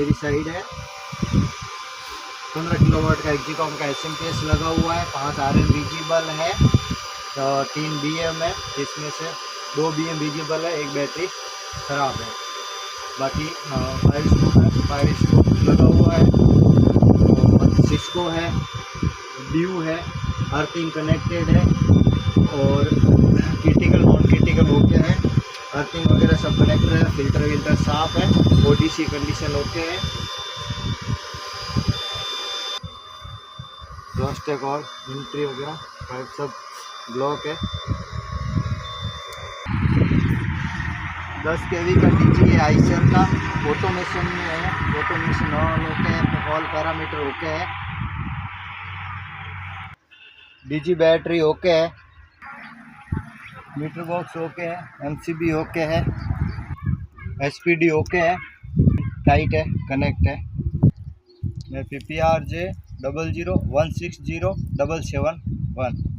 मेरी साइड है। 15 किलोवाट का एक्जीकॉम का एसएमपीएस लगा हुआ है। 5 आरएन विजिबल है, तो 3 बीएम है, जिसमें से 2 बीएम विजिबल है, एक बैटरी खराब है। बाकी फायर स्कोप है, फायर स्कोप लगा हुआ है, और सिस्को है, ड्यू है, अर्थिंग कनेक्टेड है, और क्रिटिकल नॉन क्रिटिकल ओके है, अर्थिंग वगैरह सब कनेक्टेड है, फिल्टर विल्टर साफ है, ओडीसी कंडीशन ओके है, प्लास्टिक और एंट्री वगैरह पाइप सब ब्लॉक है। 10 kV का डीजी है आइसर का, ऑटोमेशन में है, ऑटोमेशन ऑन ओके है, ऑल पैरामीटर ओके है, डीजी बैटरी ओके है, मीटर बॉक्स ओके है, एमसीबी ओके है, एसपीडी ओके है, टाइट है, कनेक्ट है। PPRJ 00160 771।